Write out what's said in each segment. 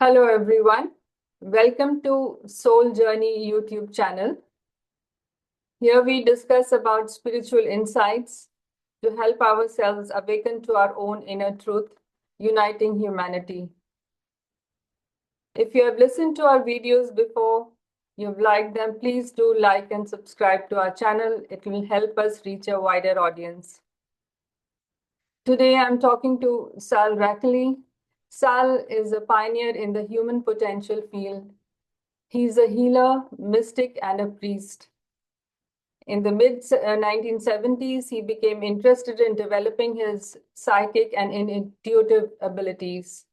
Hello everyone. Welcome to Soul Journey YouTube channel. Here we discuss about spiritual insights to help ourselves awaken to our own inner truth, uniting humanity. If you have listened to our videos before, you've liked them, please do like and subscribe to our channel. It will help us reach a wider audience. Today I'm talking to Sal Rachele. Sal is a pioneer in the human potential field. He's a healer, mystic, and a priest. In the mid-1970s, he became interested in developing his psychic and intuitive abilities.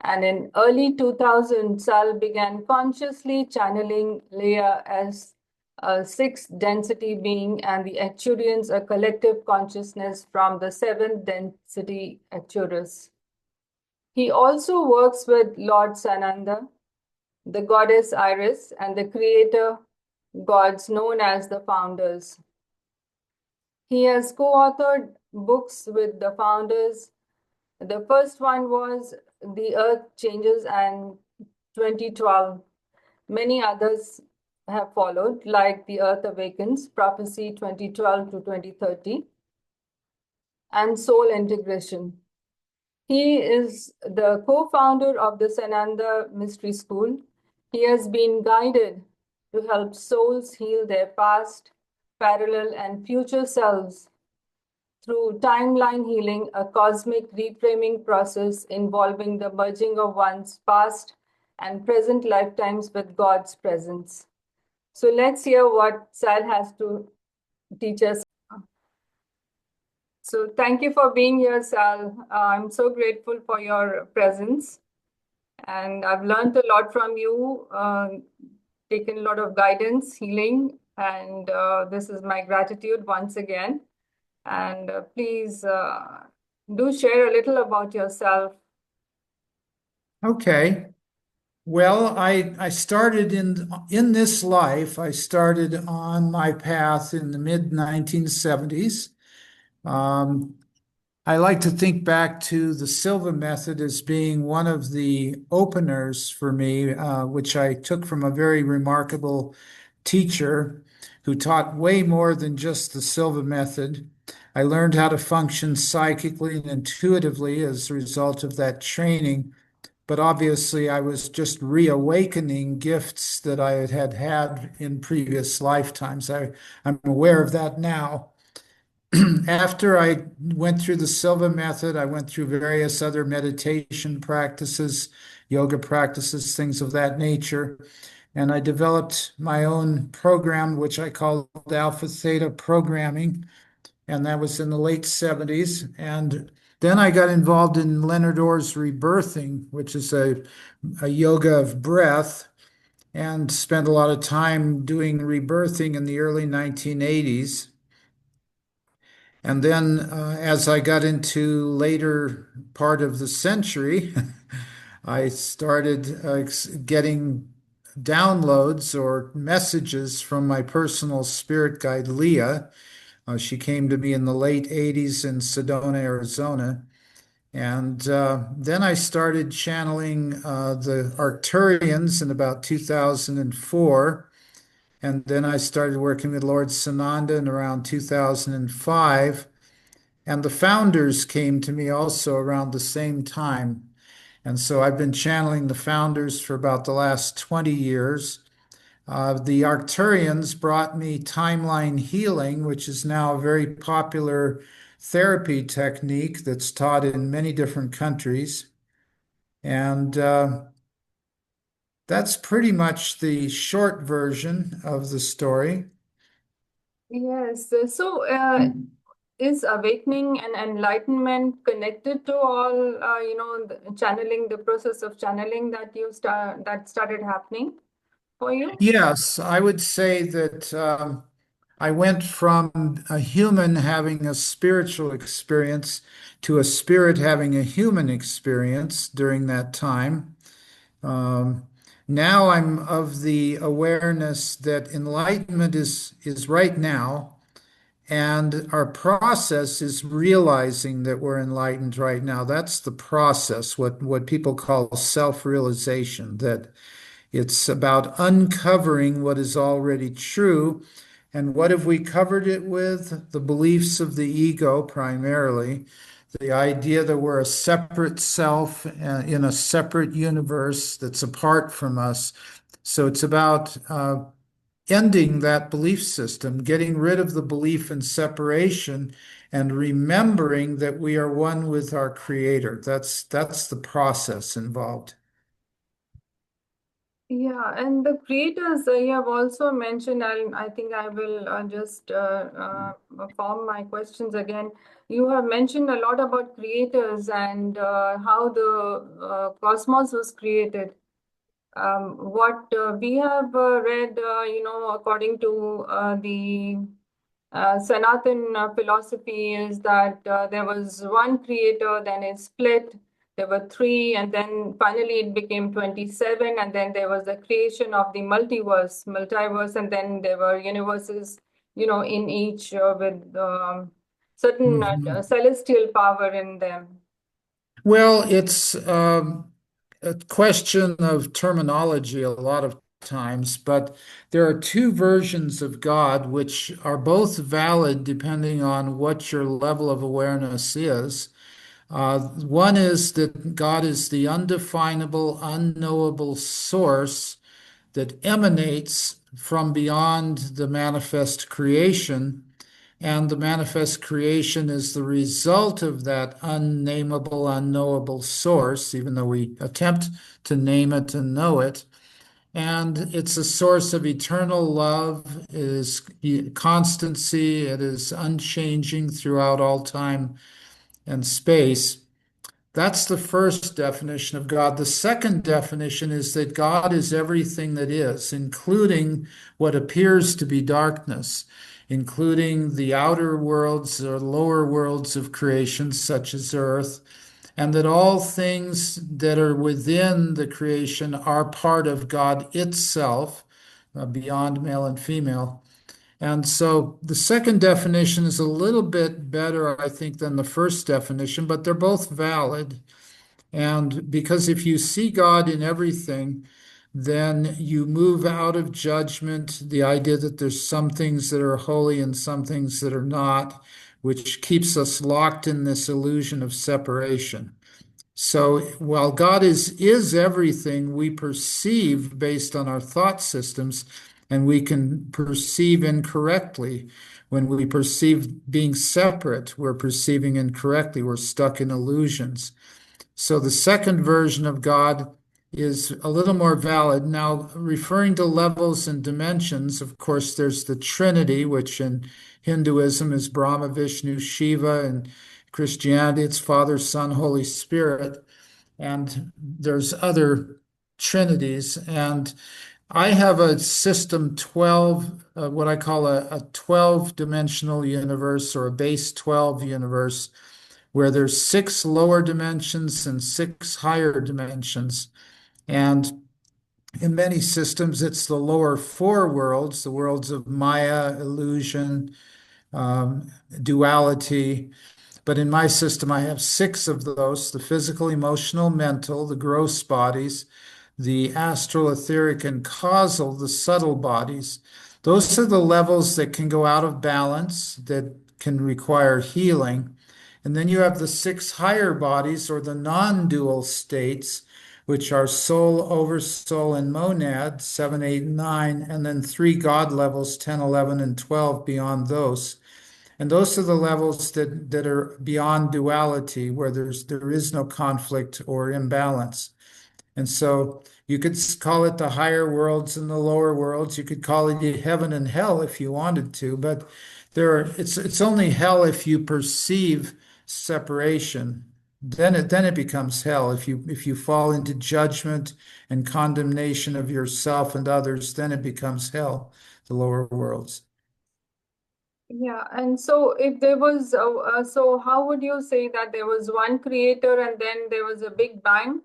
And in early 2000, Sal began consciously channeling Leah as a sixth density being and the Acturians, a collective consciousness from the seventh density Acturis. He also works with Lord Sananda, the goddess Iris, and the creator gods known as the founders. He has co-authored books with the founders. The first one was The Earth Changes and 2012. Many others have followed, like The Earth Awakens, Prophecy 2012 to 2030, and Soul Integration. He is the co-founder of the Sananda Mystery School. He has been guided to help souls heal their past, parallel, and future selves through timeline healing, a cosmic reframing process involving the merging of one's past and present lifetimes with God's presence. So let's hear what Sal has to teach us. So thank you for being here, Sal. I'm so grateful for your presence. And I've learned a lot from you, taken a lot of guidance, healing, and this is my gratitude once again. And please do share a little about yourself. Okay. Well, I started in this life. I started on my path in the mid 1970s. I like to think back to the Silva method as being one of the openers for me, which I took from a very remarkable teacher who taught way more than just the Silva method. I learned how to function psychically and intuitively as a result of that training. But obviously, I was just reawakening gifts that I had in previous lifetimes. I'm aware of that now. After I went through the Silva method, I went through various other meditation practices, yoga practices, things of that nature. And I developed my own program, which I called Alpha-Theta Programming. And that was in the late 70s. And then I got involved in Leonard's Rebirthing, which is a yoga of breath, and spent a lot of time doing rebirthing in the early 1980s. And then as I got into later part of the century, I started getting downloads or messages from my personal spirit guide, Leah. She came to me in the late 80s in Sedona, Arizona. And then I started channeling the Arcturians in about 2004. And then I started working with Lord Sananda in around 2005. And the founders came to me also around the same time. And so I've been channeling the founders for about the last 20 years. The Arcturians brought me timeline healing, which is now a very popular therapy technique that's taught in many different countries. And that's pretty much the short version of the story. Yes. So is awakening and enlightenment connected to all, channeling, the process of channeling that started happening for you? Yes, I would say that I went from a human having a spiritual experience to a spirit having a human experience during that time. Um, Now I'm of the awareness that enlightenment is right now, And our process is realizing that we're enlightened right now. That's the process, what people call self-realization, that it's about uncovering what is already true. And what have we covered it with? The beliefs of the ego, primarily, the idea that we're a separate self in a separate universe that's apart from us. So it's about ending that belief system, getting rid of the belief in separation and remembering that we are one with our creator. That's the process involved. Yeah, and the creators you have also mentioned, and I think I will just form my questions again. You have mentioned a lot about creators and how the cosmos was created. What we have read, according to the Sanatan philosophy is that there was one creator, then it split. There were three, and then finally it became 27. And then there was the creation of the multiverse, and then there were universes, in each with certain Mhm. celestial power in them. Well, it's a question of terminology a lot of times, but there are two versions of God which are both valid depending on what your level of awareness is. One is that God is the undefinable, unknowable source that emanates from beyond the manifest creation. And the manifest creation is the result of that unnameable, unknowable source, even though we attempt to name it and know it. And it's a source of eternal love, it is constancy, it is unchanging throughout all time and space. That's the first definition of God. The second definition is that God is everything that is, including what appears to be darkness, including the outer worlds or lower worlds of creation, such as earth, and that all things that are within the creation are part of God itself, beyond male and female. And so the second definition is a little bit better, I think, than the first definition, but they're both valid. And because if you see God in everything, then you move out of judgment, the idea that there's some things that are holy and some things that are not, which keeps us locked in this illusion of separation. So while God is everything, we perceive based on our thought systems, and we can perceive incorrectly. When we perceive being separate, we're perceiving incorrectly. We're stuck in illusions. So the second version of God is a little more valid. Now, referring to levels and dimensions, of course, there's the Trinity, which in Hinduism is Brahma, Vishnu, Shiva, and Christianity, it's Father, Son, Holy Spirit. And there's other trinities. And I have a system 12, what I call a 12 dimensional universe or a base 12 universe where there's six lower dimensions and six higher dimensions. And in many systems, it's the lower four worlds, the worlds of Maya, illusion, duality. But in my system, I have six of those: the physical, emotional, mental, the gross bodies, the astral, etheric, and causal, the subtle bodies. Those are the levels that can go out of balance, that can require healing. And then you have the six higher bodies or the non-dual states, which are soul, oversoul, and monad, 7, 8, and 9, and then three God levels, 10, 11, and 12 beyond those. And those are the levels that are beyond duality, where there is no conflict or imbalance. And so you could call it the higher worlds and the lower worlds. You could call it heaven and hell if you wanted to, but it's only hell if you perceive separation. Then it becomes hell. If you fall into judgment and condemnation of yourself and others, then it becomes hell, the lower worlds. Yeah, and so if there was, so how would you say that there was one creator and then there was a big bang?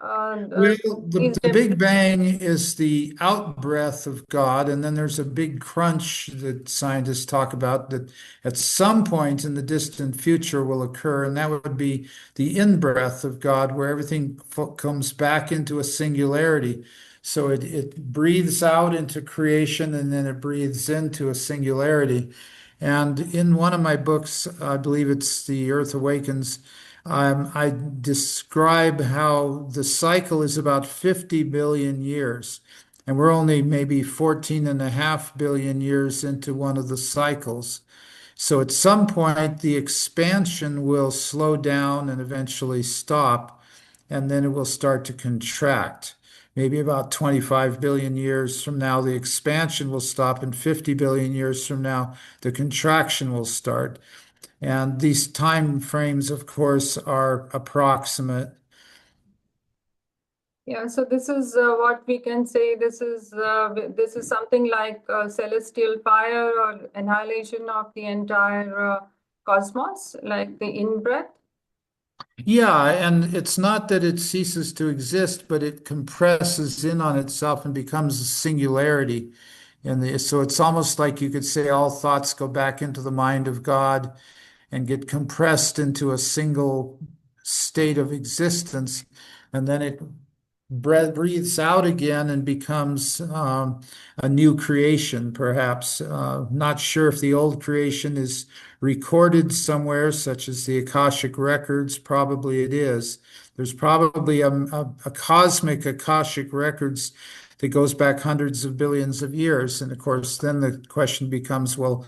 Well, is the there? Big Bang is the out breath of God, and then there's a big crunch that scientists talk about that at some point in the distant future will occur, and that would be the in breath of God, where everything comes back into a singularity. So it breathes out into creation and then it breathes into a singularity. And in one of my books, I believe it's The Earth Awakens, I describe how the cycle is about 50 billion years, and we're only maybe 14.5 billion years into one of the cycles. So at some point, the expansion will slow down and eventually stop, and then it will start to contract. Maybe about 25 billion years from now, the expansion will stop, and 50 billion years from now, the contraction will start. And these time frames, of course, are approximate. Yeah, so this is what we can say. This is something like celestial fire or annihilation of the entire cosmos, like the in-breath. Yeah, and it's not that it ceases to exist, but it compresses in on itself and becomes a singularity. So it's almost like you could say all thoughts go back into the mind of God and get compressed into a single state of existence. And then it breathes out again and becomes a new creation, perhaps. Not sure if the old creation is recorded somewhere, such as the Akashic records. Probably it is. There's probably a cosmic Akashic records that goes back hundreds of billions of years. And of course, then the question becomes, well,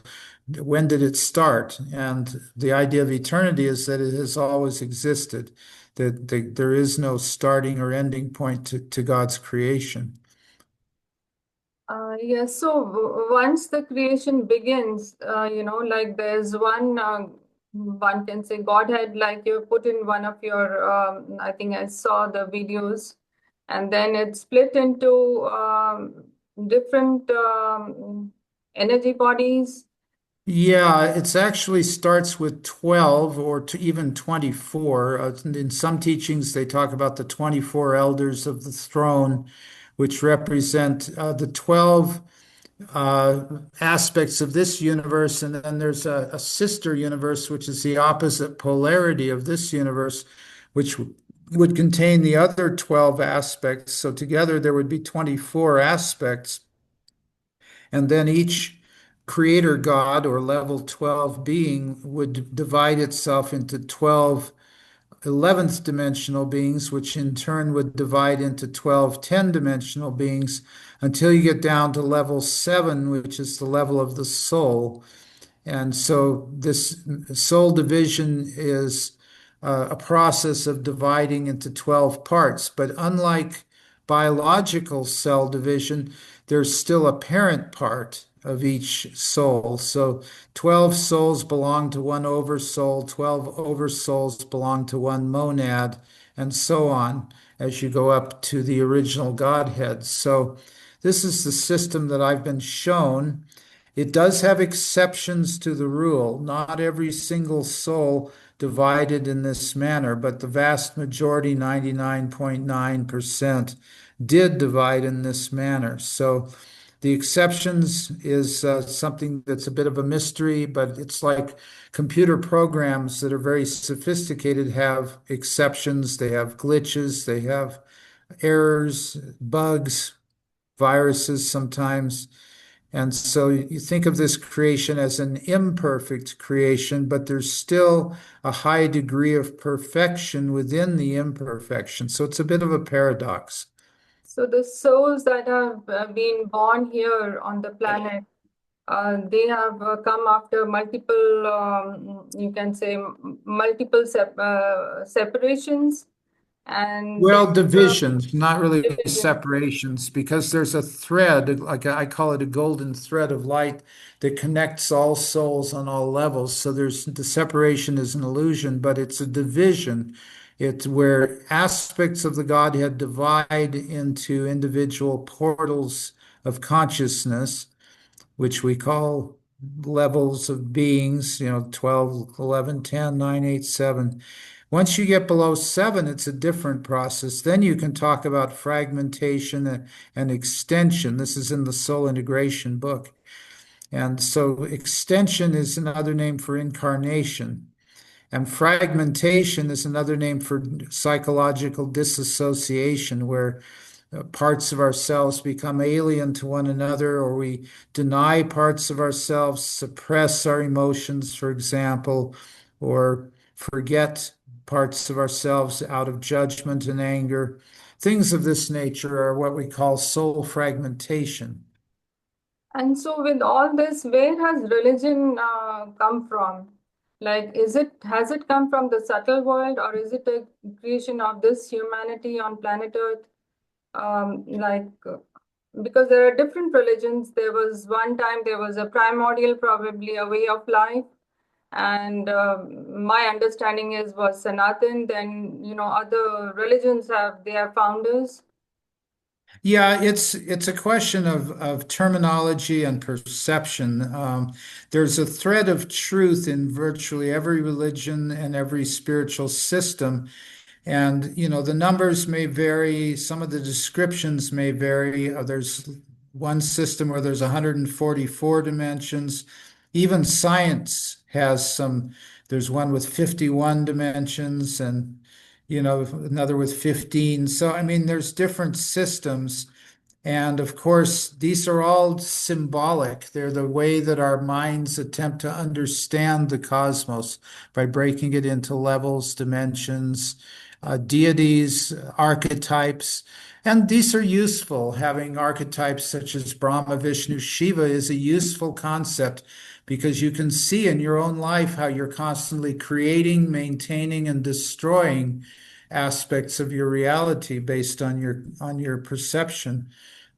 when did it start? And the idea of eternity is that it has always existed, that there is no starting or ending point to God's creation. Yes, so once the creation begins, like there's one can say Godhead, like you put in one of your, I think I saw the videos, and then it's split into different energy bodies. Yeah, it's actually starts with 12 or to even 24. In some teachings, they talk about the 24 elders of the throne, which represent the 12 aspects of this universe. And then there's a sister universe, which is the opposite polarity of this universe, which would contain the other 12 aspects. So together there would be 24 aspects. And then each creator God or level 12 being would divide itself into 12 11th dimensional beings, which in turn would divide into 12 10-dimensional beings until you get down to level 7, which is the level of the soul. And so this soul division is a process of dividing into 12 parts. But unlike biological cell division, there's still a parent part of each soul. So 12 souls belong to one oversoul, 12 oversouls belong to one monad, and so on as you go up to the original Godhead. So this is the system that I've been shown. It does have exceptions to the rule. Not every single soul divided in this manner, but the vast majority, 99.9%, did divide in this manner. So the exceptions is something that's a bit of a mystery, but it's like computer programs that are very sophisticated have exceptions, they have glitches, they have errors, bugs, viruses sometimes. And so you think of this creation as an imperfect creation, but there's still a high degree of perfection within the imperfection. So it's a bit of a paradox. So the souls that have been born here on the planet, they have come after multiple, you can say, multiple separations, and Well, uh, divisions, not really division. separations, because there's a thread, like I call it a golden thread of light that connects all souls on all levels. So there's the separation is an illusion, but it's a division. It's where aspects of the Godhead divide into individual portals of consciousness, which we call levels of beings, 12, 11, 10, 9, 8, 7. Once you get below 7, it's a different process. Then you can talk about fragmentation and extension. This is in the Soul Integration book. And so extension is another name for incarnation. And fragmentation is another name for psychological disassociation, where parts of ourselves become alien to one another, or we deny parts of ourselves, suppress our emotions, for example, or forget parts of ourselves out of judgment and anger. Things of this nature are what we call soul fragmentation. And so, with all this, where has religion come from? Like, has it come from the subtle world, or is it a creation of this humanity on planet Earth? Like, because there are different religions. There was one time there was a primordial, probably a way of life, and my understanding was Sanatan. Then other religions have founders. Yeah, it's a question of terminology and perception. There's a thread of truth in virtually every religion and every spiritual system. And, the numbers may vary, some of the descriptions may vary. There's one system where there's 144 dimensions. Even science has there's one with 51 dimensions and, another with 15. So, I mean, there's different systems. And of course, these are all symbolic. They're the way that our minds attempt to understand the cosmos by breaking it into levels, dimensions, deities, archetypes. And these are useful. Having archetypes such as Brahma, Vishnu, Shiva is a useful concept because you can see in your own life how you're constantly creating, maintaining, and destroying aspects of your reality based on your perception.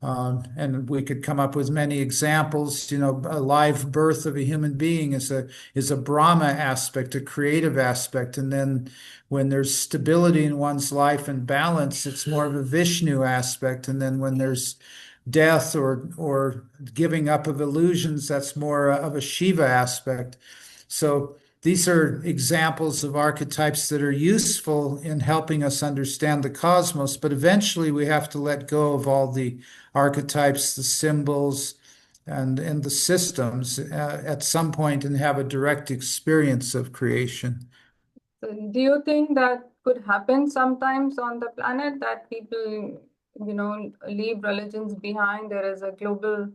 And we could come up with many examples. A live birth of a human being is a Brahma aspect, a creative aspect. And then when there's stability in one's life and balance, it's more of a Vishnu aspect. And then when there's death or giving up of illusions, that's more of a Shiva aspect. So these are examples of archetypes that are useful in helping us understand the cosmos, but eventually we have to let go of all the archetypes, the symbols, and the systems at some point and have a direct experience of creation. So do you think that could happen sometimes on the planet that people, leave religions behind? There is a global,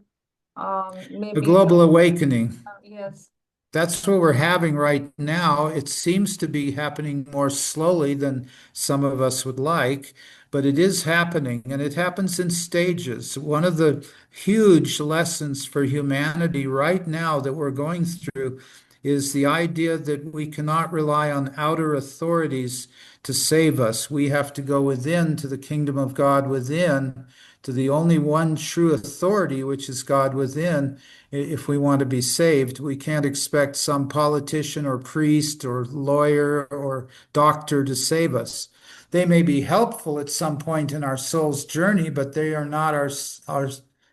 A maybe, global awakening. yes. That's what we're having right now. It seems to be happening more slowly than some of us would like, but it is happening, and it happens in stages. One of the huge lessons for humanity right now that we're going through is the idea that we cannot rely on outer authorities to save us. We have to go within to the kingdom of God within, to the only one true authority, which is God within. If we want to be saved, we can't expect some politician or priest or lawyer or doctor to save us. They may be helpful at some point in our soul's journey, but they are not our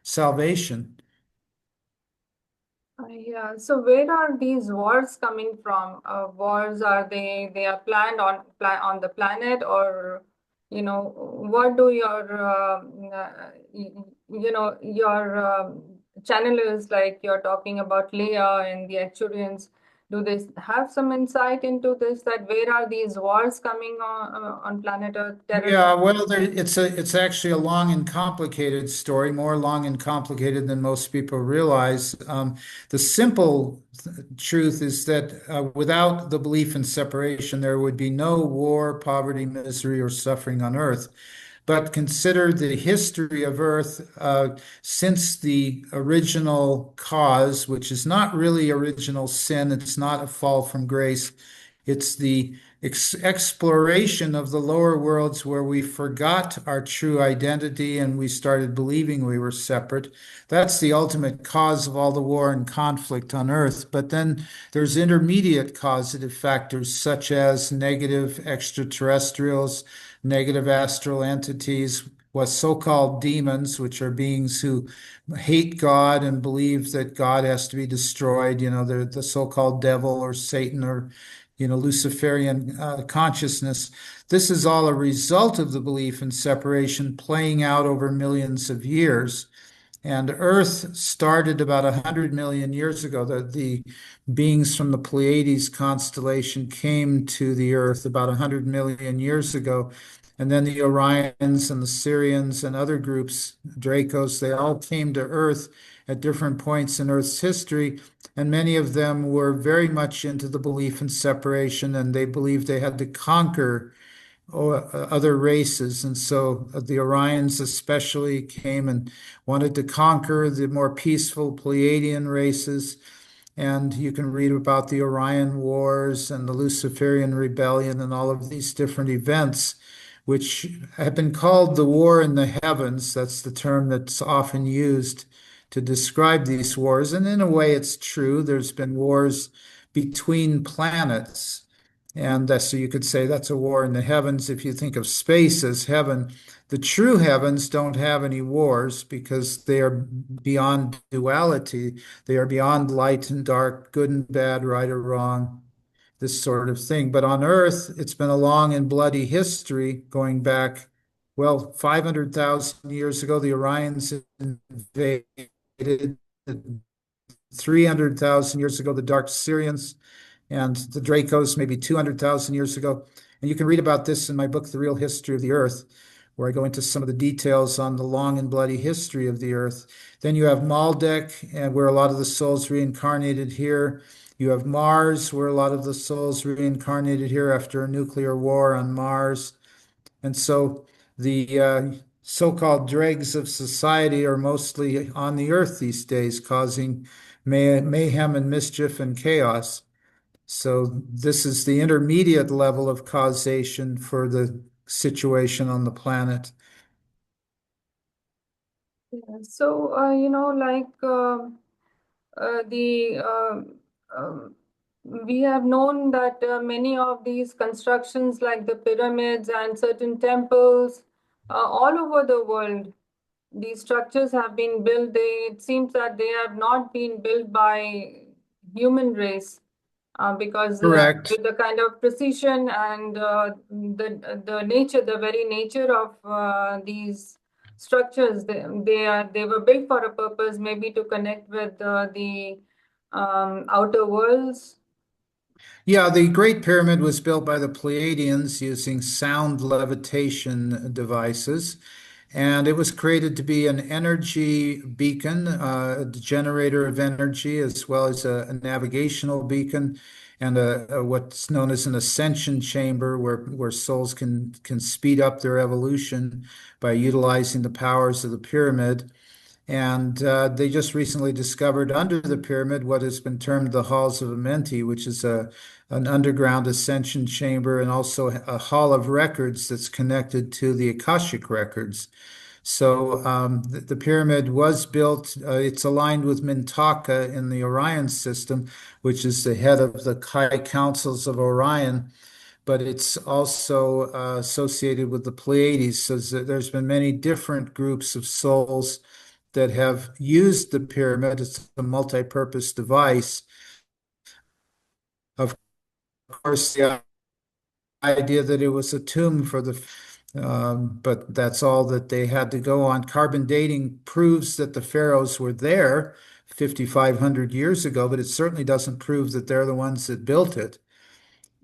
salvation. Yeah. So where are these wars coming from? Wars, are they are planned on the planet, or what do your channelers, like you're talking about Leah and the Acturians, do they have some insight into this? That where are these wars coming on planet Earth? Yeah, well, it's actually a long and complicated story, more long and complicated than most people realize. The simple truth is that without the belief in separation, there would be no war, poverty, misery, or suffering on Earth. But consider the history of Earth since the original cause, which is not really original sin. It's not a fall from grace. It's the exploration of the lower worlds where we forgot our true identity and we started believing we were separate. That's the ultimate cause of all the war and conflict on Earth. But then there's intermediate causative factors such as negative extraterrestrials, negative astral entities, what so-called demons, which are beings who hate God and believe that God has to be destroyed. The so-called devil or Satan or Luciferian consciousness. This is all a result of the belief in separation playing out over millions of years. And Earth started about 100 million years ago. The beings from the Pleiades constellation came to the Earth about 100 million years ago. And then the Orions and the Sirians and other groups, Dracos, they all came to Earth at different points in Earth's history. And many of them were very much into the belief in separation, and they believed they had to conquer other races. And so the Orions especially came and wanted to conquer the more peaceful Pleiadian races. And you can read about the Orion Wars and the Luciferian Rebellion and all of these different events, which have been called the war in the heavens. That's the term that's often used to describe these wars. And in a way, it's true. There's been wars between planets. And so you could say that's a war in the heavens. If you think of space as heaven, the true heavens don't have any wars because they are beyond duality. They are beyond light and dark, good and bad, right or wrong, this sort of thing. But on Earth, it's been a long and bloody history going back, well, 500,000 years ago, the Orions invaded. 300,000 years ago, the Dark Syrians and the Dracos, maybe 200,000 years ago. And you can read about this in my book, The Real History of the Earth, where I go into some of the details on the long and bloody history of the Earth. Then you have Maldek, where a lot of the souls reincarnated here. You have Mars, where a lot of the souls reincarnated here after a nuclear war on Mars. And so the so-called dregs of society are mostly on the Earth these days, causing mayhem and mischief and chaos. So this is the intermediate level of causation for the situation on the planet. Yeah. So, the we have known that many of these constructions, like the pyramids and certain temples, all over the world, these structures have been built. It seems that they have not been built by human race, because Correct. with the kind of precision and the nature, the very nature of these structures, they were built for a purpose, maybe to connect with the outer worlds. Yeah, the Great Pyramid was built by the Pleiadians using sound levitation devices. And it was created to be an energy beacon, a generator of energy, as well as a navigational beacon and what's known as an ascension chamber where souls can speed up their evolution by utilizing the powers of the pyramid. And they just recently discovered under the pyramid what has been termed the halls of Amenti, which is an underground ascension chamber and also a hall of records that's connected to the Akashic records. So the pyramid was built, it's aligned with Mintaka in the Orion system, which is the head of the High Councils of Orion, but it's also associated with the Pleiades. So there's been many different groups of souls that have used the pyramid. It's a multi-purpose device. Of course, the idea that it was a tomb for but that's all that they had to go on. Carbon dating proves that the pharaohs were there 5,500 years ago, but it certainly doesn't prove that they're the ones that built it.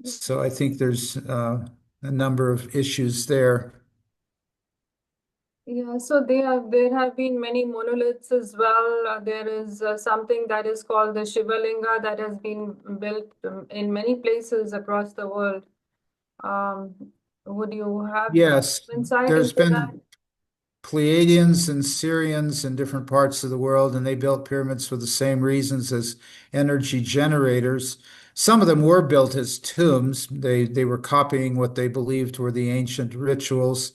So I think there's a number of issues there. Yeah, so there have been many monoliths as well. There is something that is called the Shiva Linga that has been built in many places across the world. Um, would you have Yes, insight there's into that? been Pleiadians and Syrians in different parts of the world, and they built pyramids for the same reasons as energy generators. Some of them were built as tombs. They were copying what they believed were the ancient rituals,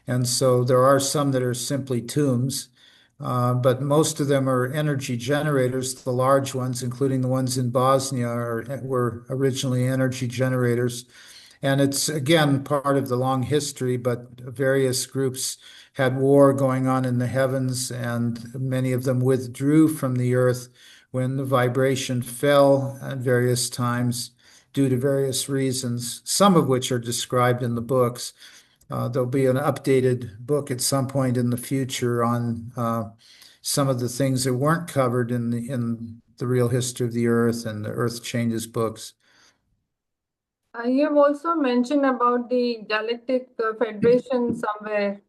and so there are some that are simply tombs. But most of them are energy generators. The large ones, including the ones in Bosnia, were originally energy generators. And it's again part of the long history, but various groups had war going on in the heavens, and many of them withdrew from the earth when the vibration fell at various times. due to various reasons, some of which are described in the books. There'll be an updated book at some point in the future on some of the things that weren't covered in the real history of the Earth and the Earth Changes books. You have also mentioned about the Galactic Federation somewhere.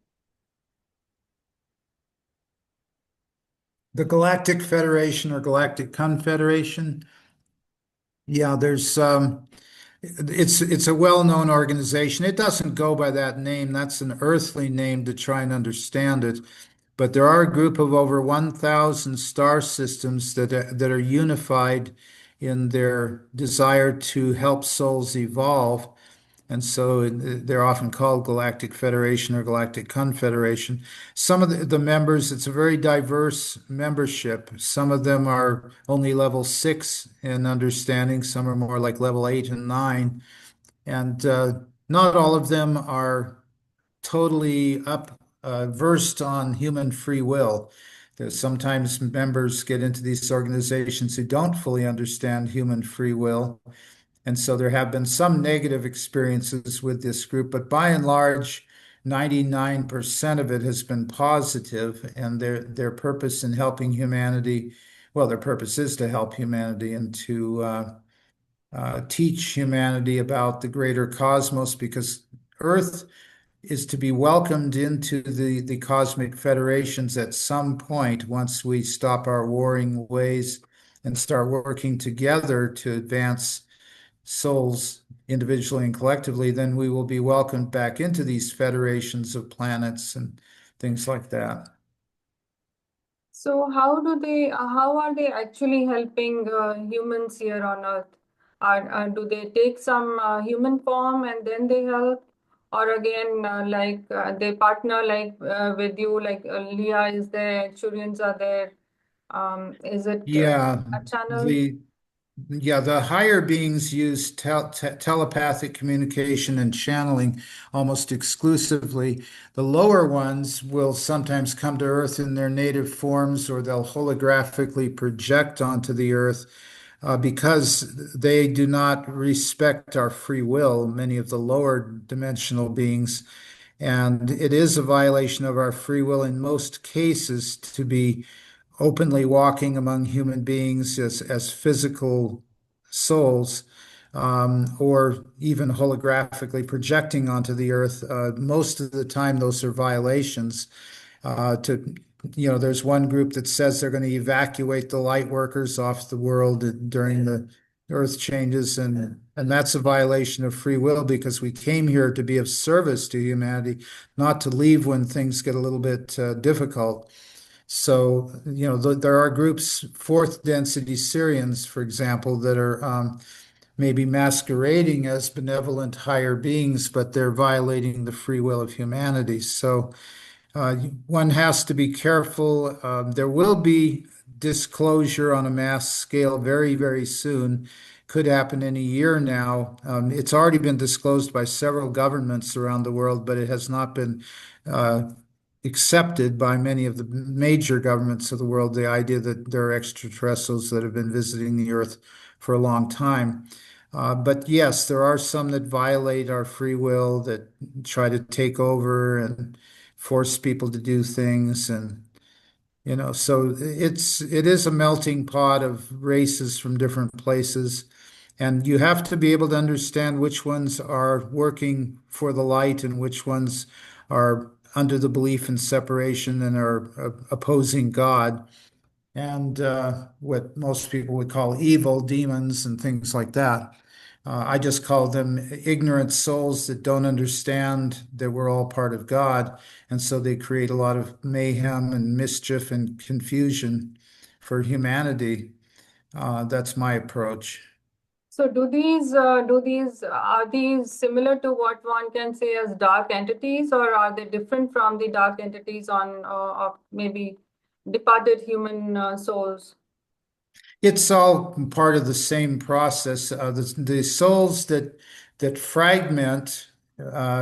The Galactic Federation or Galactic Confederation. Yeah, it's a well-known organization. It doesn't go by that name. That's an earthly name to try and understand it. But there are a group of over 1,000 star systems that are unified in their desire to help souls evolve. And so they're often called Galactic Federation or Galactic Confederation. Some of the members, it's a very diverse membership. Some of them are only level 6 in understanding, some are more like level 8 and 9. And not all of them are totally versed on human free will. There's sometimes members get into these organizations who don't fully understand human free will. And so there have been some negative experiences with this group, but by and large, 99% of it has been positive, and their purpose in helping humanity, well, their purpose is to help humanity and to teach humanity about the greater cosmos, because Earth is to be welcomed into the cosmic federations at some point once we stop our warring ways and start working together to advance souls individually and collectively, then we will be welcomed back into these federations of planets and things like that. So how are they actually helping humans here on Earth? Do they take some human form and then they help? Or again, they partner with you, like Leah is there, Shurians are there. Is it Yeah, a channel? the the higher beings use telepathic communication and channeling almost exclusively. The lower ones will sometimes come to Earth in their native forms, or they'll holographically project onto the Earth because they do not respect our free will, many of the lower dimensional beings. And it is a violation of our free will in most cases to be openly walking among human beings as physical souls, or even holographically projecting onto the earth. Most of the time, those are violations. There's one group that says they're going to evacuate the light workers off the world during the earth changes, and that's a violation of free will because we came here to be of service to humanity, not to leave when things get a little bit difficult. So, there are groups, fourth density Syrians, for example, that are maybe masquerading as benevolent higher beings, but they're violating the free will of humanity. So, one has to be careful. There will be disclosure on a mass scale very, very soon. Could happen in a year now. It's already been disclosed by several governments around the world, but it has not been accepted by many of the major governments of the world, the idea that there are extraterrestrials that have been visiting the Earth for a long time. But yes, there are some that violate our free will, that try to take over and force people to do things. And, so it is a melting pot of races from different places. And you have to be able to understand which ones are working for the light and which ones are under the belief in separation and are opposing God, and what most people would call evil, demons, and things like that. I just call them ignorant souls that don't understand that we're all part of God. And so they create a lot of mayhem and mischief and confusion for humanity. That's my approach. So are these similar to what one can say as dark entities, or are they different from the dark entities of maybe departed human souls? It's all part of the same process. The souls that fragment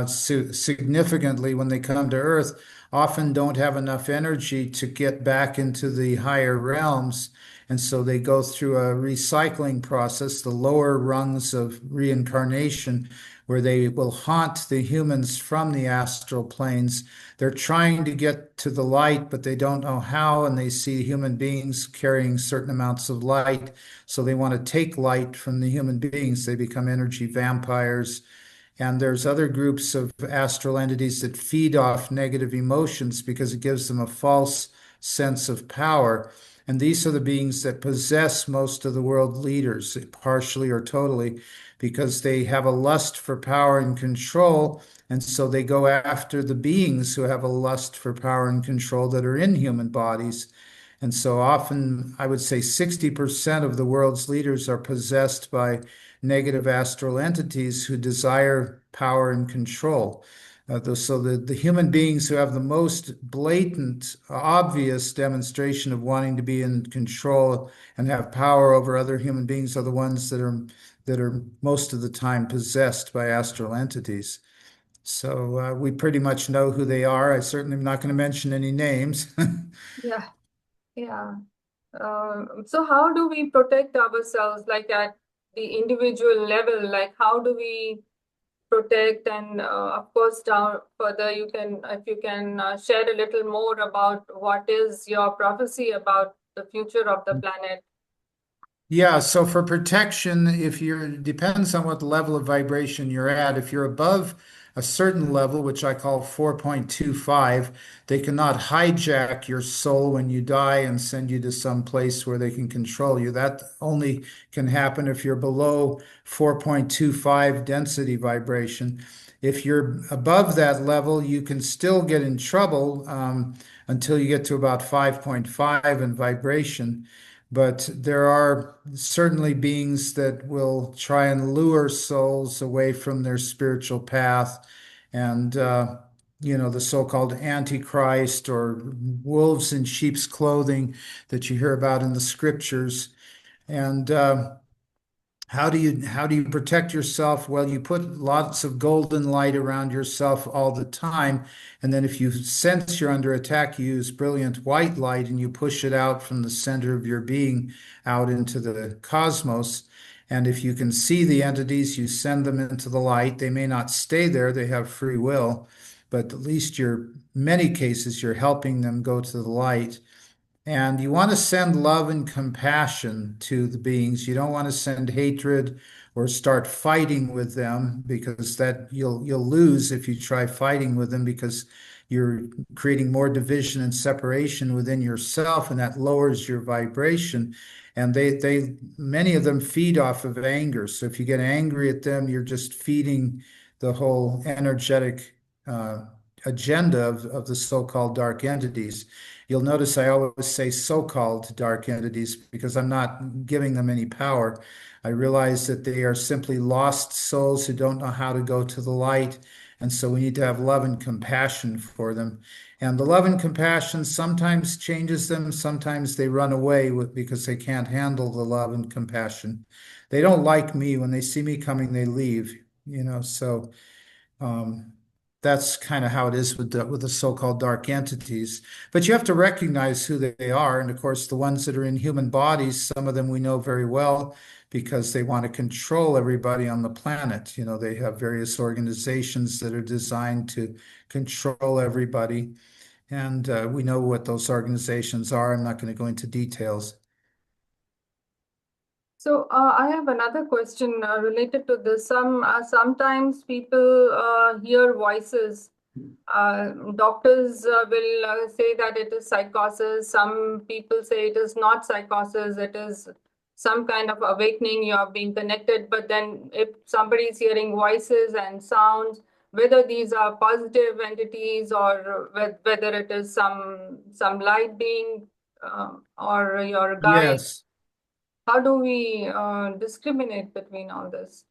significantly when they come to Earth often don't have enough energy to get back into the higher realms, And so they go through a recycling process, the lower rungs of reincarnation, where they will haunt the humans from the astral planes. They're trying to get to the light, but they don't know how, and they see human beings carrying certain amounts of light. So they want to take light from the human beings. They become energy vampires. And there's other groups of astral entities that feed off negative emotions because it gives them a false sense of power. And these are the beings that possess most of the world leaders, partially or totally, because they have a lust for power and control. And so they go after the beings who have a lust for power and control that are in human bodies. And so often, I would say 60% of the world's leaders are possessed by negative astral entities who desire power and control. So the human beings who have the most blatant, obvious demonstration of wanting to be in control and have power over other human beings are the ones that are most of the time possessed by astral entities. So we pretty much know who they are. I certainly am not going to mention any names. Yeah, yeah. So how do we protect ourselves, like at the individual level? Like how do we protect? And of course, down further, you can, if you can share a little more about what is your prophecy about the future of the planet. Yeah, so for protection, if you're depends on what level of vibration you're at. If you're above a certain level, which I call 4.25, they cannot hijack your soul when you die and send you to some place where they can control you. That only can happen if you're below 4.25 density vibration. If you're above that level, you can still get in trouble until you get to about 5.5 in vibration. But there are certainly beings that will try and lure souls away from their spiritual path. And, the so-called Antichrist or wolves in sheep's clothing that you hear about in the scriptures. And how do you protect yourself? Well, you put lots of golden light around yourself all the time, and then if you sense you're under attack, you use brilliant white light and you push it out from the center of your being out into the cosmos. And if you can see the entities, you send them into the light. They may not stay there, they have free will, but at least many cases, you're helping them go to the light. And you want to send love and compassion to the beings. You don't want to send hatred or start fighting with them, because that you'll lose if you try fighting with them, because you're creating more division and separation within yourself, and that lowers your vibration. And they many of them feed off of anger. So if you get angry at them, you're just feeding the whole energetic agenda of the so-called dark entities. You'll notice I always say so-called dark entities because I'm not giving them any power. I realize that they are simply lost souls who don't know how to go to the light. And so we need to have love and compassion for them. And the love and compassion sometimes changes them. Sometimes they run away because they can't handle the love and compassion. They don't like me. When they see me coming, they leave, so um, that's kind of how it is with the so-called dark entities. But you have to recognize who they are. And of course, the ones that are in human bodies, some of them we know very well because they want to control everybody on the planet. They have various organizations that are designed to control everybody. And we know what those organizations are. I'm not going to go into details. So I have another question related to this. Sometimes people hear voices. Doctors will say that it is psychosis. Some people say it is not psychosis. It is some kind of awakening. You are being connected. But then if somebody is hearing voices and sounds, whether these are positive entities or whether it is some light being or your guide, Yes. how do we discriminate between all this?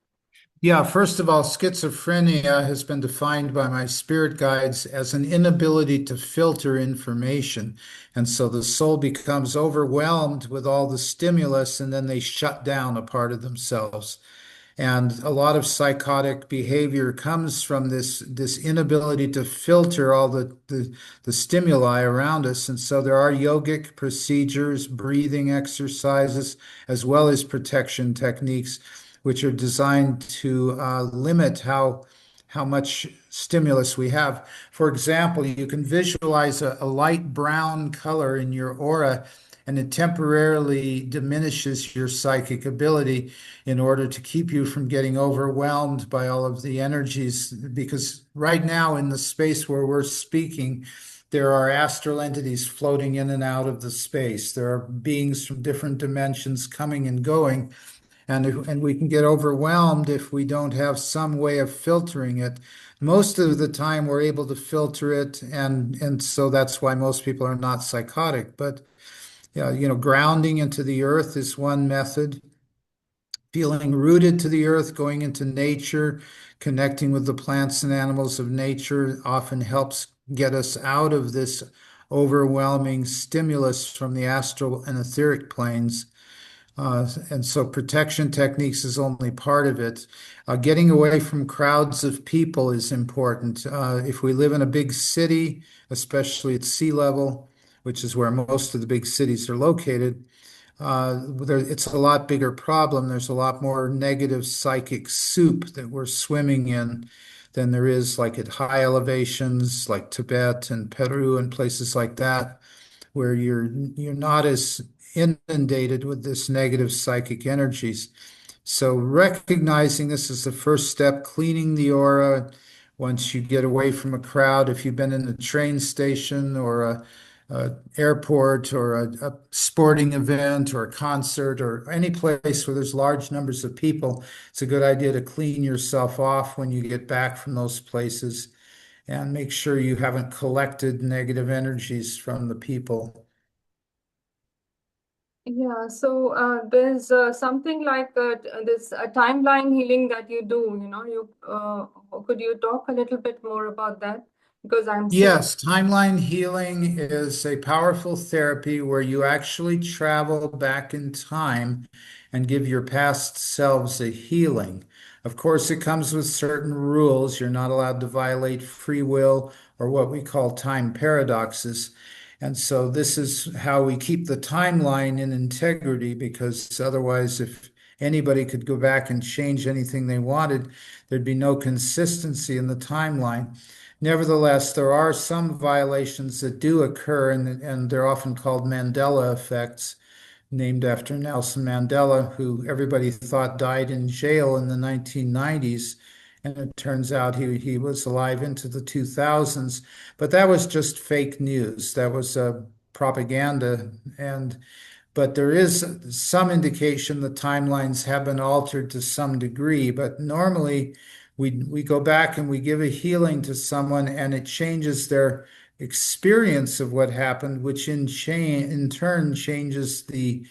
Yeah, first of all, schizophrenia has been defined by my spirit guides as an inability to filter information. And so the soul becomes overwhelmed with all the stimulus and then they shut down a part of themselves. And a lot of psychotic behavior comes from this inability to filter all the stimuli around us. And so there are yogic procedures, breathing exercises, as well as protection techniques, which are designed to limit how much stimulus we have. For example, you can visualize a light brown color in your aura, and it temporarily diminishes your psychic ability in order to keep you from getting overwhelmed by all of the energies. Because right now, in the space where we're speaking, there are astral entities floating in and out of the space. There are beings from different dimensions coming and going. And we can get overwhelmed if we don't have some way of filtering it. Most of the time, we're able to filter it, and so that's why most people are not psychotic. But yeah, grounding into the earth is one method. Feeling rooted to the earth, going into nature, connecting with the plants and animals of nature often helps get us out of this overwhelming stimulus from the astral and etheric planes. And so protection techniques is only part of it. Getting away from crowds of people is important. If we live in a big city, especially at sea level, which is where most of the big cities are located, it's a lot bigger problem. There's a lot more negative psychic soup that we're swimming in than there is like at high elevations like Tibet and Peru and places like that, where you're not as inundated with this negative psychic energies. So recognizing this is the first step, cleaning the aura. Once you get away from a crowd, if you've been in a train station or a airport or a sporting event or a concert or any place where there's large numbers of people, it's a good idea to clean yourself off when you get back from those places and make sure you haven't collected negative energies from the people. Yeah, so there's something like this timeline healing that you do, could you talk a little bit more about that? Because I'm seeing, Yes, timeline healing is a powerful therapy where you actually travel back in time and give your past selves a healing. Of course, it comes with certain rules. You're not allowed to violate free will or what we call time paradoxes. And so, this is how we keep the timeline in integrity, because otherwise, if anybody could go back and change anything they wanted, there'd be no consistency in the timeline. Nevertheless, there are some violations that do occur, and they're often called Mandela effects, named after Nelson Mandela, who everybody thought died in jail in the 1990s. And it turns out he was alive into the 2000s. But that was just fake news. That was propaganda. But there is some indication the timelines have been altered to some degree. But normally, we go back and we give a healing to someone, and it changes their experience of what happened, which in turn changes the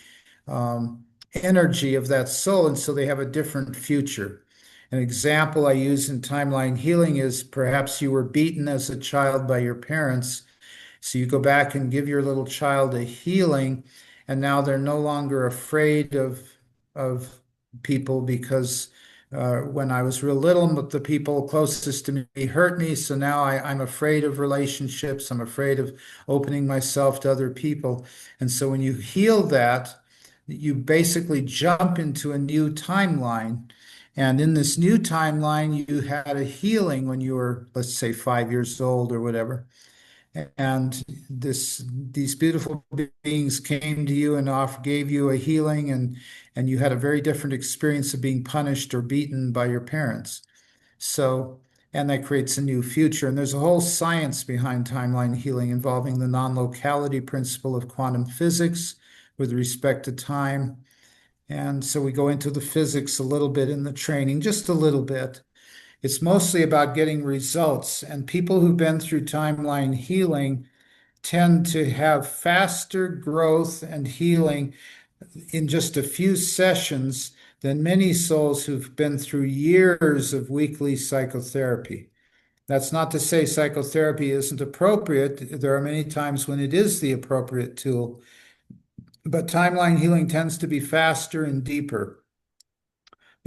energy of that soul, and so they have a different future. An example I use in timeline healing is perhaps you were beaten as a child by your parents, so you go back and give your little child a healing, and now they're no longer afraid of people because when I was real little, the people closest to me hurt me. So now I'm afraid of relationships. I'm afraid of opening myself to other people. And so when you heal that, you basically jump into a new timeline. And in this new timeline, you had a healing when you were, let's say, 5 years old or whatever. And these beautiful beings came to you and gave you a healing, and you had a very different experience of being punished or beaten by your parents. So, and that creates a new future. And there's a whole science behind timeline healing involving the non-locality principle of quantum physics with respect to time. And so we go into the physics a little bit in the training, just a little bit. It's mostly about getting results. And people who've been through timeline healing tend to have faster growth and healing in just a few sessions than many souls who've been through years of weekly psychotherapy. That's not to say psychotherapy isn't appropriate. There are many times when it is the appropriate tool, but timeline healing tends to be faster and deeper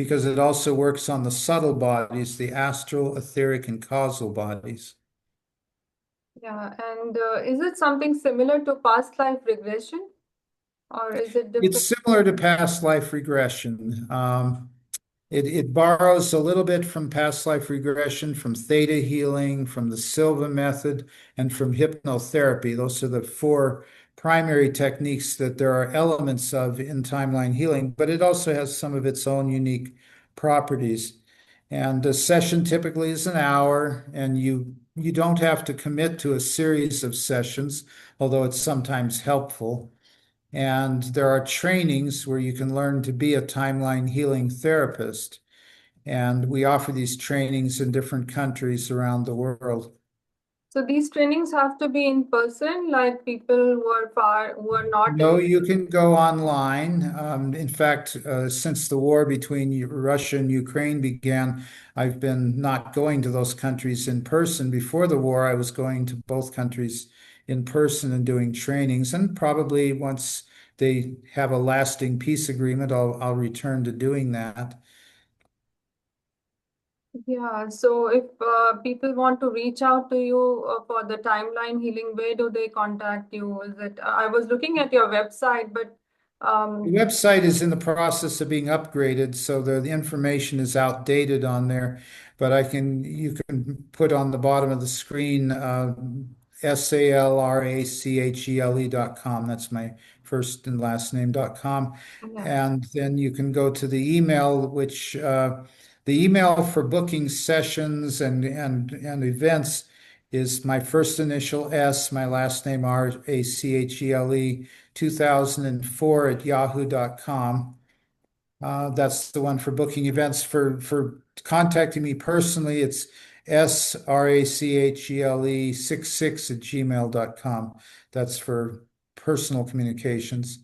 because it also works on the subtle bodies, the astral, etheric, and causal bodies. Yeah, and is it something similar to past life regression, or is it different? It's similar to past life regression. It borrows a little bit from past life regression, from theta healing, from the Silva method, and from hypnotherapy. Those are the four primary techniques that there are elements of in timeline healing, but it also has some of its own unique properties. And a session typically is an hour, and you don't have to commit to a series of sessions, although it's sometimes helpful. And there are trainings where you can learn to be a timeline healing therapist. And we offer these trainings in different countries around the world. So these trainings have to be in person, like people who are far, who are not No, in. you can go online. In fact, since the war between Russia and Ukraine began, I've been not going to those countries in person. Before the war, I was going to both countries in person and doing trainings. And probably once they have a lasting peace agreement, I'll return to doing that. Yeah, so if people want to reach out to you for the timeline healing, where do they contact you? Is it, I was looking at your website, but The website is in the process of being upgraded, so the information is outdated on there. But you can put on the bottom of the screen salrachele.com. That's my first and last name.com. yeah. And then you can go to the email, which the email for booking sessions and events is my first initial S, my last name Rachele 2004 at yahoo.com. That's the one for booking events. For contacting me personally, it's SRACHELE66 at gmail.com. That's for personal communications.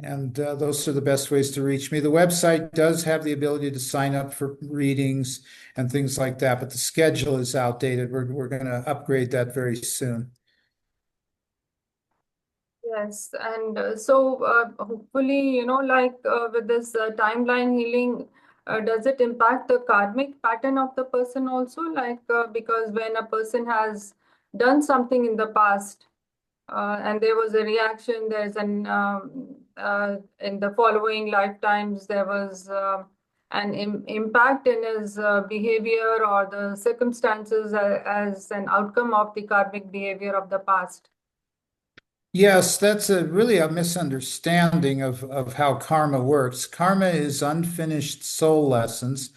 And those are the best ways to reach me. The website does have the ability to sign up for readings and things like that, but the schedule is outdated. We're going to upgrade that very soon. Yes, and so hopefully, like with this timeline healing, does it impact the karmic pattern of the person also? Like, because when a person has done something in the past, and there was a reaction, there's in the following lifetimes, there was an impact in his behavior or the circumstances as an outcome of the karmic behavior of the past. Yes, that's really a misunderstanding of how karma works. Karma is unfinished soul lessons.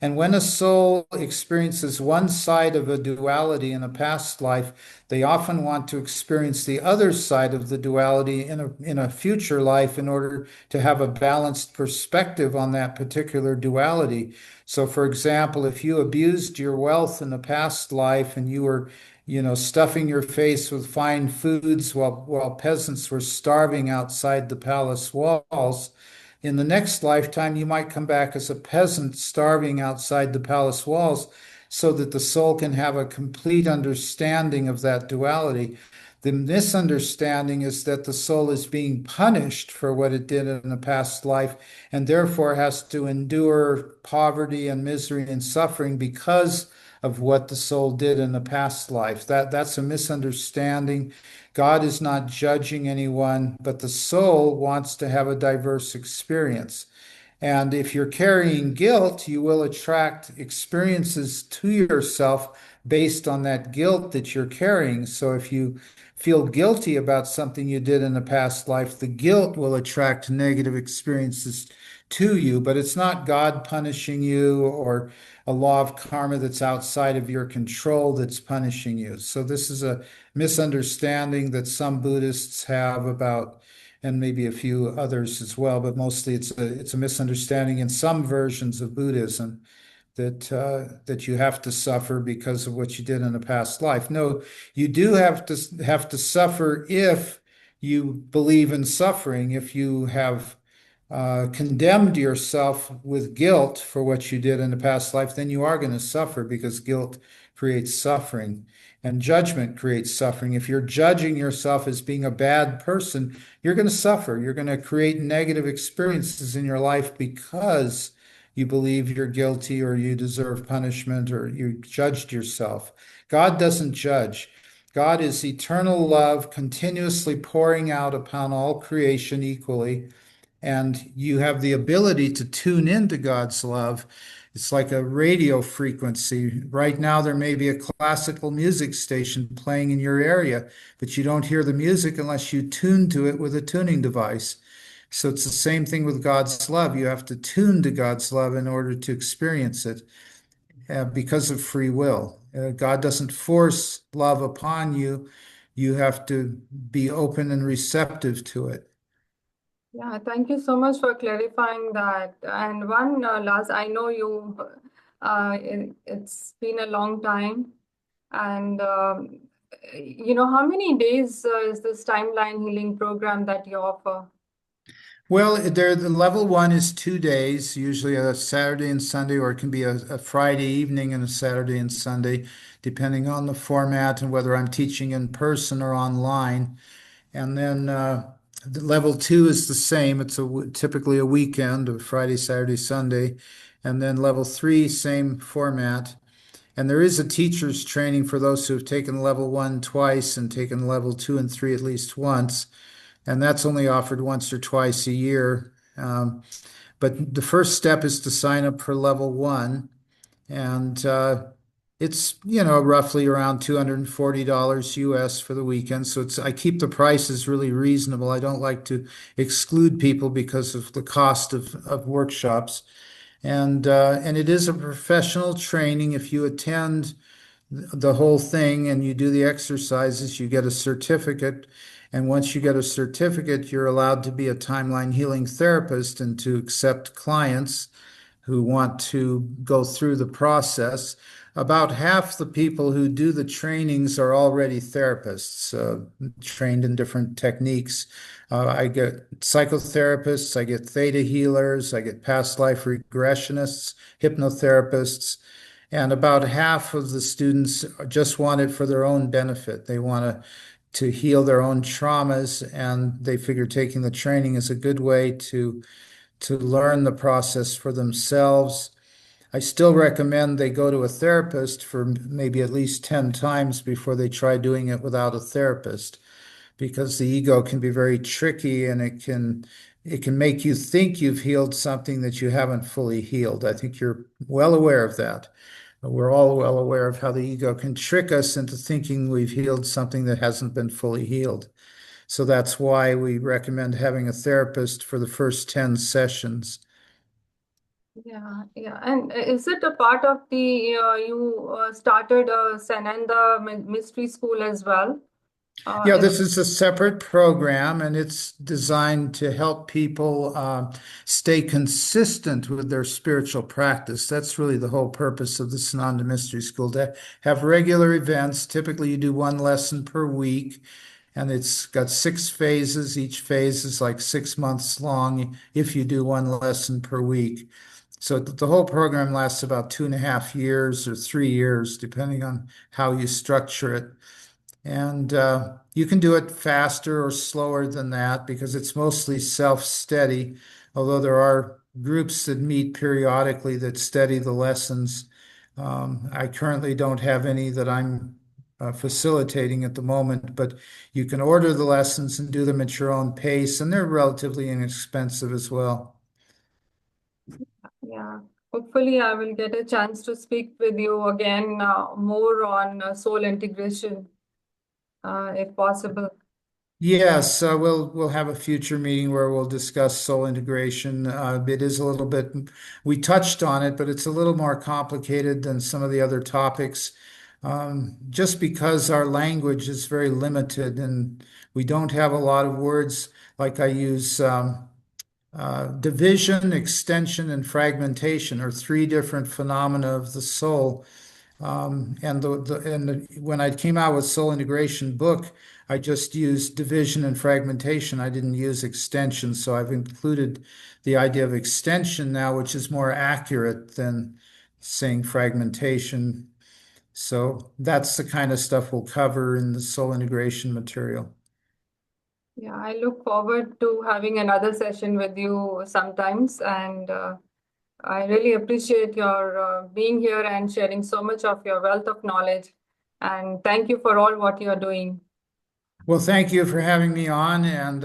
And when a soul experiences one side of a duality in a past life, they often want to experience the other side of the duality in a future life in order to have a balanced perspective on that particular duality. So, for example, if you abused your wealth in a past life and you were stuffing your face with fine foods while peasants were starving outside the palace walls. In the next lifetime, you might come back as a peasant starving outside the palace walls so that the soul can have a complete understanding of that duality. The misunderstanding is that the soul is being punished for what it did in a past life and therefore has to endure poverty and misery and suffering because of what the soul did in the past life. That's a misunderstanding. God is not judging anyone, but the soul wants to have a diverse experience. And if you're carrying guilt, you will attract experiences to yourself based on that guilt that you're carrying. So if you feel guilty about something you did in a past life, the guilt will attract negative experiences to you, but it's not God punishing you or a law of karma that's outside of your control that's punishing you. So this is a misunderstanding that some Buddhists have about, and maybe a few others as well, but mostly it's a misunderstanding in some versions of Buddhism that you have to suffer because of what you did in a past life. No, you do have to suffer if you believe in suffering. If you have condemned yourself with guilt for what you did in the past life, then you are going to suffer because guilt creates suffering and judgment creates suffering. If you're judging yourself as being a bad person, you're going to suffer. You're going to create negative experiences in your life because you believe you're guilty or you deserve punishment or you judged yourself. God doesn't judge. God is eternal love, continuously pouring out upon all creation equally. And you have the ability to tune into God's love. It's like a radio frequency. Right now, there may be a classical music station playing in your area, but you don't hear the music unless you tune to it with a tuning device. So it's the same thing with God's love. You have to tune to God's love in order to experience it because of free will. God doesn't force love upon you. You have to be open and receptive to it. Yeah, thank you so much for clarifying that. And one last, I know it's been a long time. And, how many days is this timeline healing program that you offer? Well, the level one is 2 days, usually a Saturday and Sunday, or it can be a Friday evening and a Saturday and Sunday, depending on the format and whether I'm teaching in person or online. And then the level two is the same. It's typically a weekend of Friday, Saturday, Sunday. And then level three, same format. And there is a teacher's training for those who have taken level one twice and taken level two and three at least once. And that's only offered once or twice a year. But the first step is to sign up for level one. And it's, roughly around $240 US for the weekend. So I keep the prices really reasonable. I don't like to exclude people because of the cost of workshops. And it is a professional training. If you attend the whole thing and you do the exercises, you get a certificate. And once you get a certificate, you're allowed to be a timeline healing therapist and to accept clients who want to go through the process. About half the people who do the trainings are already therapists, trained in different techniques. I get psychotherapists, I get theta healers, I get past life regressionists, hypnotherapists, and about half of the students just want it for their own benefit. They want to heal their own traumas, and they figure taking the training is a good way to learn the process for themselves. I still recommend they go to a therapist for maybe at least 10 times before they try doing it without a therapist, because the ego can be very tricky and it can make you think you've healed something that you haven't fully healed. I think you're well aware of that. We're all well aware of how the ego can trick us into thinking we've healed something that hasn't been fully healed. So that's why we recommend having a therapist for the first 10 sessions. Yeah, yeah. And is it a part of you started Sananda Mystery School as well? Yeah, Is this is a separate program and it's designed to help people stay consistent with their spiritual practice. That's really the whole purpose of the Sananda Mystery School, to have regular events. Typically, you do one lesson per week, and it's got 6 phases. Each phase is like 6 months long if you do one lesson per week. So the whole program lasts about 2.5 years or 3 years, depending on how you structure it. And you can do it faster or slower than that because it's mostly self-steady, although there are groups that meet periodically that study the lessons. I currently don't have any that I'm facilitating at the moment, but you can order the lessons and do them at your own pace, and they're relatively inexpensive as well. Yeah. Hopefully, I will get a chance to speak with you again more on soul integration, if possible. Yes, we'll have a future meeting where we'll discuss soul integration. It is a little bit, we touched on it, but it's a little more complicated than some of the other topics, just because our language is very limited and we don't have a lot of words. Like I use division, extension, and fragmentation are three different phenomena of the soul. When I came out with Soul Integration book, I just used division and fragmentation. I didn't use extension, so I've included the idea of extension now, which is more accurate than saying fragmentation. So that's the kind of stuff we'll cover in the Soul Integration material. Yeah, I look forward to having another session with you sometimes. And I really appreciate your being here and sharing so much of your wealth of knowledge. And thank you for all what you're doing. Well, thank you for having me on, and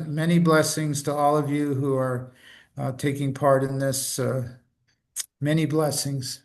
many blessings to all of you who are taking part in this. Many blessings.